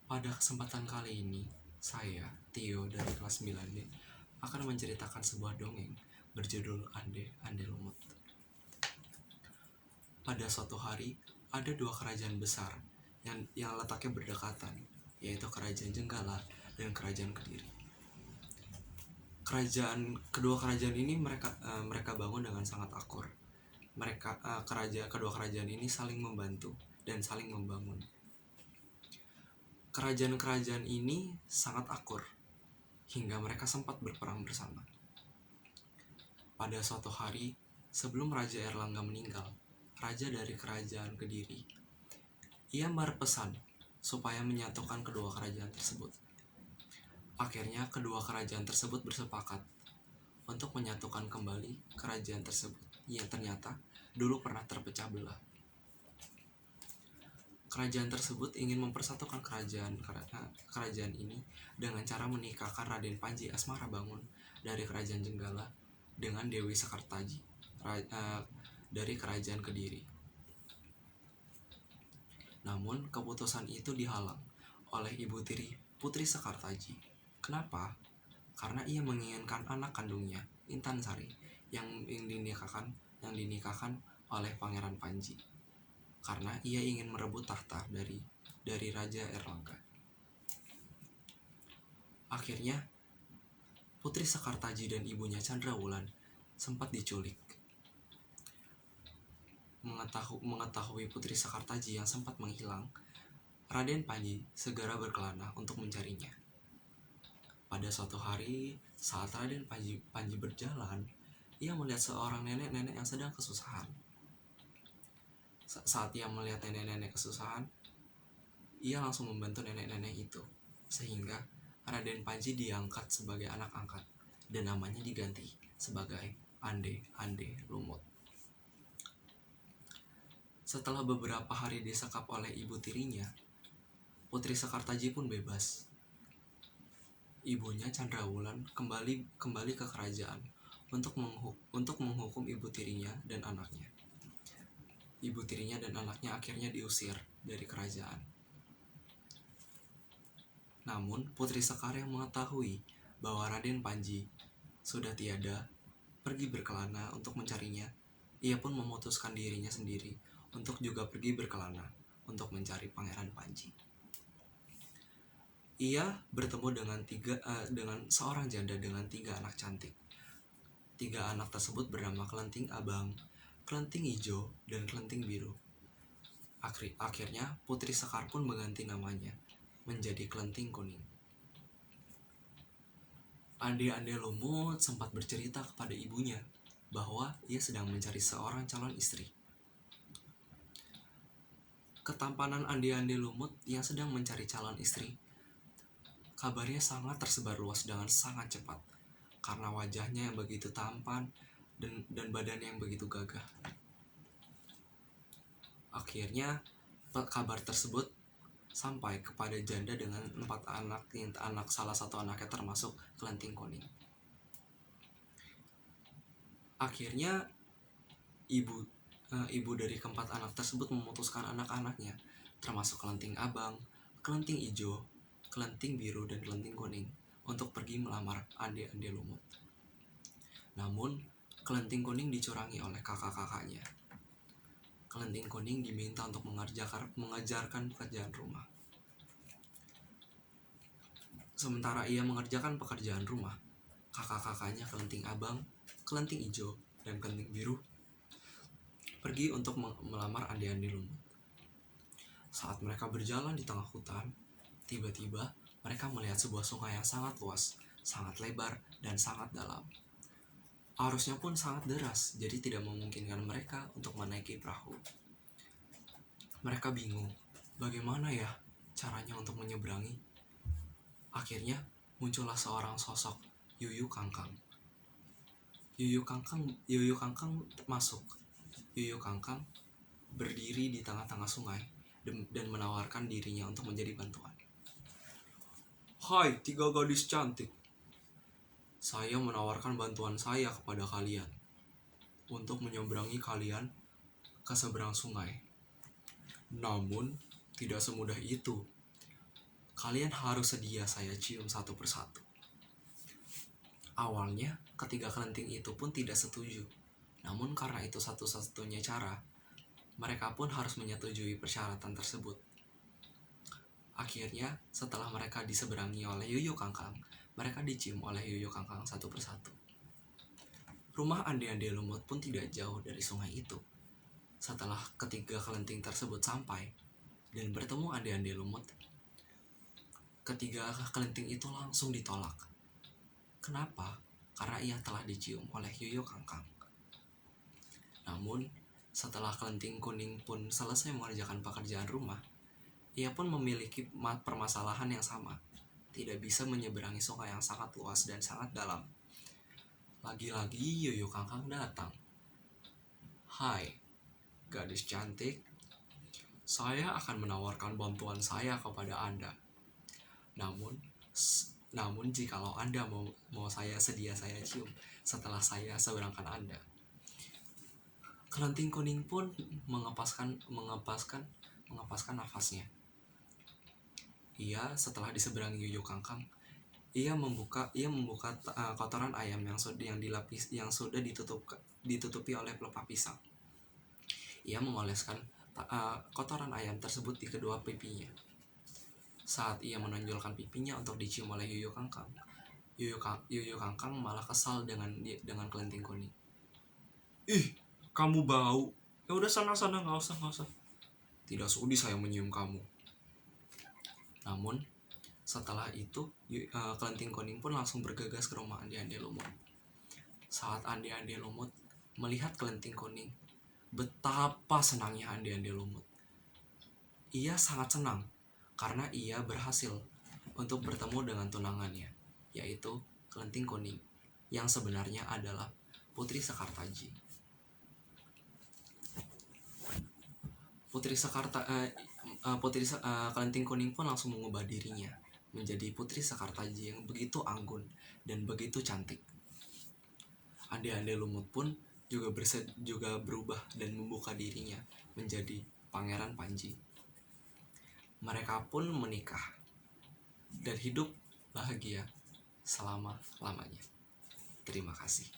Pada kesempatan kali ini, saya, Tio dari kelas 9D, akan menceritakan sebuah dongeng berjudul Ande Ande Lumut. Pada suatu hari, ada dua kerajaan besar yang letaknya berdekatan, yaitu Kerajaan Jenggala dan Kerajaan Kediri. Kedua kerajaan ini mereka bangun dengan sangat akur. Kedua kerajaan ini saling membantu dan saling membangun. Kerajaan-kerajaan ini sangat akur hingga mereka sempat berperang bersama. Pada suatu hari, sebelum Raja Erlangga meninggal, raja dari Kerajaan Kediri, ia berpesan supaya menyatukan kedua kerajaan tersebut. Akhirnya kedua kerajaan tersebut bersepakat untuk menyatukan kembali kerajaan tersebut yang ternyata dulu pernah terpecah belah. Kerajaan tersebut ingin mempersatukan kerajaan ini dengan cara menikahkan Raden Panji Asmarabangun dari Kerajaan Jenggala dengan Dewi Sekartaji dari Kerajaan Kediri. Namun keputusan itu dihalang oleh ibu tiri Putri Sekartaji. Kenapa? Karena ia menginginkan anak kandungnya, Intan Sari, yang dinikahkan oleh Pangeran Panji. Karena ia ingin merebut tahta dari Raja Erlangga. Akhirnya, Putri Sekartaji dan ibunya Chandrawulan sempat diculik. Mengetahui Putri Sekartaji yang sempat menghilang, Raden Panji segera berkelana untuk mencarinya. Pada suatu hari, saat Raden Panji berjalan, ia melihat seorang nenek-nenek yang sedang kesusahan. Saat ia melihat nenek-nenek kesusahan, ia langsung membantu nenek-nenek itu, sehingga Raden Panji diangkat sebagai anak angkat dan namanya diganti sebagai Ande Lumut. Setelah beberapa hari disekap oleh ibu tirinya, Putri Sekartaji pun bebas. Ibunya Chandrawulan kembali ke kerajaan untuk menghukum ibu tirinya dan anaknya. Ibu tirinya dan anaknya akhirnya diusir dari kerajaan. Namun Putri Sekar yang mengetahui bahwa Raden Panji sudah tiada pergi berkelana untuk mencarinya, ia pun memutuskan dirinya sendiri untuk juga pergi berkelana untuk mencari Pangeran Panji. Ia bertemu dengan seorang janda dengan 3 anak cantik. 3 anak tersebut bernama Kelenting Abang, Kelenting Ijo, dan Kelenting Biru. Akhirnya Putri Sekar pun mengganti namanya menjadi Kelenting Kuning. Ande Lumut sempat bercerita kepada ibunya bahwa ia sedang mencari seorang calon istri. Ketampanan Ande Lumut yang sedang mencari calon istri, kabarnya sangat tersebar luas dengan sangat cepat karena wajahnya yang begitu tampan dan badannya yang begitu gagah. Akhirnya kabar tersebut sampai kepada janda dengan 4 anak, yang salah satu anaknya termasuk Kelenting Kuning. Akhirnya ibu dari keempat anak tersebut memutuskan anak-anaknya, termasuk Kelenting Abang, Kelenting Ijo, Kelenting Biru, dan Kelenting Kuning, untuk pergi melamar Ande Lumut. Namun Kelenting Kuning dicurangi oleh kakak-kakaknya. Kelenting Kuning diminta untuk mengajarkan pekerjaan rumah. Sementara ia mengerjakan pekerjaan rumah, kakak-kakaknya Kelenting Abang, Kelenting Ijo, dan Kelenting Biru pergi untuk melamar Ande Lumut. Saat mereka berjalan di tengah hutan, tiba-tiba mereka melihat sebuah sungai yang sangat luas, sangat lebar, dan sangat dalam. Arusnya pun sangat deras, jadi tidak memungkinkan mereka untuk menaiki perahu. Mereka bingung, bagaimana ya caranya untuk menyeberangi? Akhirnya muncullah seorang sosok, Yuyu Kangkang. Yuyu Kangkang masuk. Yuyu Kangkang berdiri di tengah-tengah sungai dan menawarkan dirinya untuk menjadi bantuan. Hai 3 gadis cantik, saya menawarkan bantuan saya kepada kalian untuk menyeberangi kalian ke seberang sungai. Namun tidak semudah itu. Kalian harus sedia saya cium satu persatu. Awalnya, ketiga kelenting itu pun tidak setuju. Namun karena itu satu-satunya cara, mereka pun harus menyetujui persyaratan tersebut. Akhirnya, setelah mereka diseberangi oleh Yuyu Kangkang, mereka dicium oleh Yuyu Kangkang satu persatu. Rumah ande-ande lumut pun tidak jauh dari sungai itu. Setelah ketiga kelenting tersebut sampai dan bertemu ande-ande lumut, ketiga kelenting itu langsung ditolak. Kenapa? Karena ia telah dicium oleh Yuyu Kangkang. Namun, setelah kelenting kuning pun selesai mengerjakan pekerjaan rumah, ia pun memiliki permasalahan yang sama. Tidak bisa menyeberangi sungai yang sangat luas dan sangat dalam. Lagi-lagi Yuyu Kangkang datang. Hai, gadis cantik. Saya akan menawarkan bantuan saya kepada Anda. Namun jikalau Anda mau saya cium setelah saya seberangkan Anda. Kelenting kuning pun mengepaskan nafasnya. Ia setelah diseberangi Yuyu Kangkang, ia membuka kotoran ayam yang sudah ditutupi oleh pelepah pisang. Ia mengoleskan kotoran ayam tersebut di kedua pipinya. Saat ia menonjolkan pipinya untuk dicium oleh Yuyu Kangkang, Yuyu Kangkang malah kesal dengan kelenting kuning. Ih, kamu bau. Ya udah sana nggak usah. Tidak sudi saya menyium kamu. Namun setelah itu kelenting kuning pun langsung bergegas ke rumah ande-ande lumut. Saat ande-ande lumut melihat kelenting kuning, betapa senangnya ande-ande lumut. Ia sangat senang karena ia berhasil untuk bertemu dengan tunangannya, yaitu kelenting kuning, yang sebenarnya adalah Putri Sekartaji. Kelenting kuning pun langsung mengubah dirinya menjadi Putri Sekartaji yang begitu anggun dan begitu cantik. Ande-ande lumut pun juga berubah dan membuka dirinya menjadi Pangeran Panji. Mereka pun menikah dan hidup bahagia selama-lamanya. Terima kasih.